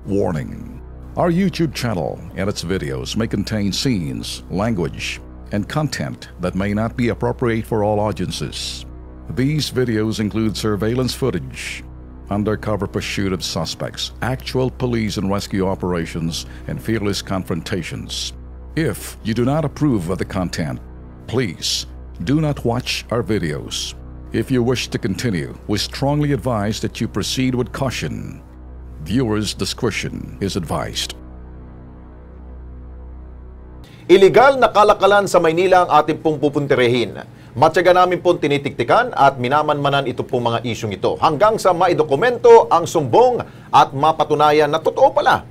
Warning: our YouTube channel and its videos may contain scenes, language, and content that may not be appropriate for all audiences. These videos include surveillance footage, undercover pursuit of suspects, actual police and rescue operations, and fearless confrontations. If you do not approve of the content, please do not watch our videos. If you wish to continue, we strongly advise that you proceed with caution. Viewers' discretion is advised. Iligal na kalakalan sa Maynila ang ating pong pupuntirehin. Matyaga namin pong tinitiktikan at minamanmanan ito pong mga isyong ito hanggang sa maidokumento ang sumbong at mapatunayan na totoo pala.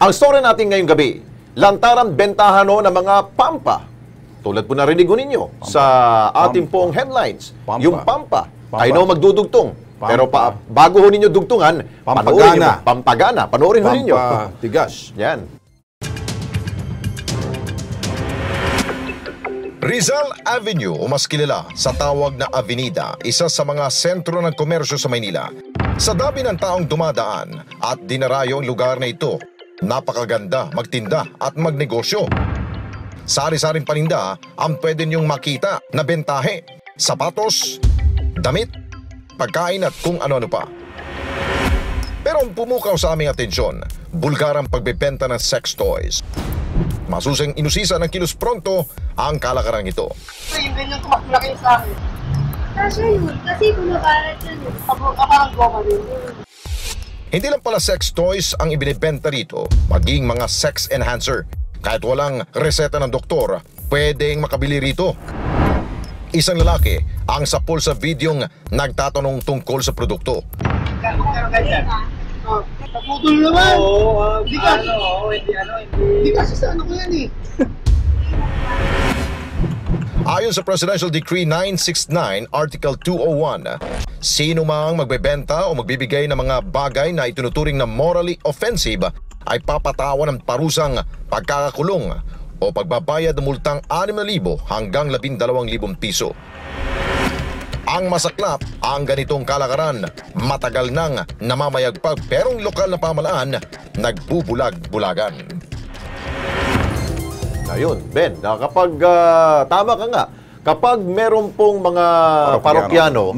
Ang story natin ngayong gabi, lantaran bentahan ng mga pampa. Tulad po narinig ninyo Pampa. sa ating pong headlines. Pampa. Yung pampa. Pampa. Kayo na magdudugtong. Pampa. Pero bago ho ninyo dugtungan, panoorin nyo. Pampagana. Panoorin ho ninyo. Tigas. Yan. Rizal Avenue o mas kilala sa tawag na Avenida, isa sa mga sentro ng komersyo sa Maynila. Sa dami ng taong dumadaan at dinarayo ang lugar na ito, napakaganda magtinda at magnegosyo. Sari-saring paninda ang pwede niyong makita na bentahe, sapatos, damit, pagkain at kung ano-ano pa. Pero ang pumukaw sa aming atensyon, bulgarang pagbebenta ng sex toys. Masusing inusisa ng kilos pronto ang kalakarang ito. Yung ganyan kumaklaki sa akin. Kasya yun, kasi bumabarat yun. Kapag goma din yun. Hindi lang pala sex toys ang ibinibenta rito, maging mga sex enhancer. Kahit walang reseta ng doktor, pwedeng makabili rito. Isang lalaki ang sapul sa videong nagtatanong tungkol sa produkto. Ganyan. Naputol naman! Oo, hindi kasi hindi kasi sa ano ko yan eh. Ayon sa Presidential Decree 969, Article 201, sino mang magbebenta o magbibigay ng mga bagay na itinuturing na morally offensive ay papatawan ng parusang pagkakakulong o pagbabayad ng multang 6,000 hanggang 12,000 piso. Ang masaklap, ang ganitong kalakaran, matagal nang namamayagpag perong lokal na pamalaan nagbubulag-bulagan. Ayun, Ben, kapag tama ka nga, kapag meron pong mga parokyano,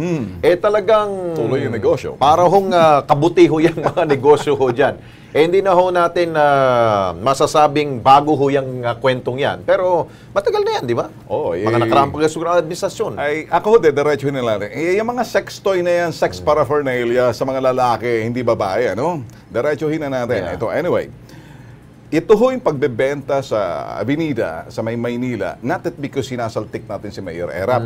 talagang Tuloy yung negosyo. Para hong kabutiho yung mga negosyo ho dyan. Hindi na ho natin masasabing bago ho yung kwentong yan. Pero matagal na yan, di ba? Oo. Mga nakaraang pagkasugrang administrasyon. Ay, ako diretso nila. Yung mga sex toy na yan, sex paraphernalia sa mga lalaki, hindi babae, ano? Diretsuhin na natin. Yeah. Ito, anyway. Ito ho yung pagbebenta sa Avenida, sa Maynila, not that because sinasaltik natin si Mayor Erap.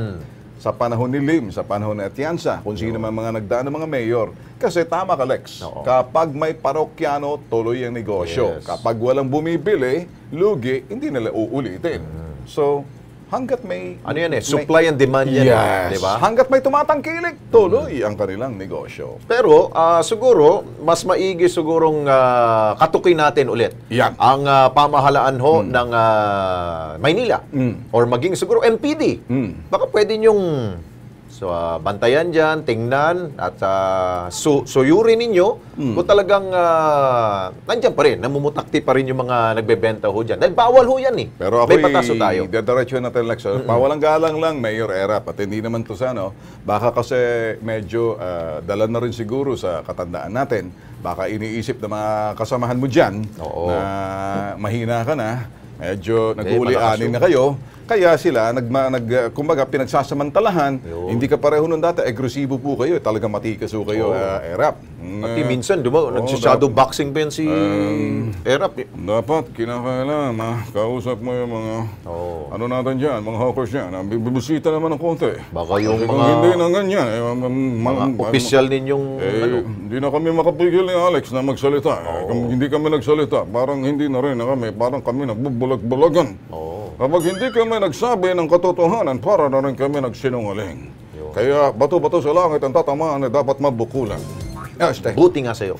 Sa panahon ni Lim, sa panahon ni Atienza, kung sino man mga nagdaan ng mga mayor. Kasi tama ka, Lex. Kapag may parokyano, tuloy ang negosyo. Yes. Kapag walang bumibili, lugi, hindi nila uulitin. So, hanggat may... Ano yan supply and demand yan. Yes. Di ba? Hanggat may tumatangkilik, tuloy ang kanilang negosyo. Pero siguro, mas maigi sigurong katukin natin ulit Yan. ang pamahalaan ho ng Maynila or maging siguro MPD. Baka pwede nyong bantayan dyan, tingnan at suyurin ninyo kung talagang nandyan pa rin, namumutakti pa rin yung mga nagbebenta ho dyan. Dahil bawal ho yan eh. Pero may pataso tayo. Diretso natin, Lex. Pawalang galang lang, Mayor Erap. At hindi naman to sa, no? Baka kasi medyo dala na rin siguro sa katandaan natin. Baka iniisip na mga kasamahan mo dyan na mahina ka na, medyo nag-uuli-anin na kayo. Kaya sila, kumbaga, pinagsasamantalahan. Hindi ka pareho nun dati. Agresibo po kayo. Talagang matikas po kayo, Erap. Pati minsan, di ba, nagsishadow boxing pa yan si Erap. Dapat, kinakailangan na kausap mo yung mga, ano natin dyan, mga hawkers dyan. Bibisita naman ng konti. Baka yung kung mga hindi na ganyan, mga opisyal ninyong hindi na kami makapigil ni Alex na magsalita. Kung hindi kami nagsalita, parang hindi na rin na kami, parang kami nagbubulag-bulagan. Kapag hindi kami nagsabi ng katotohanan, para na rin kami nagsinungaling. Kaya bato-bato sa langit ang tatamaan na dapat mabukulan. buti nga sa'yo.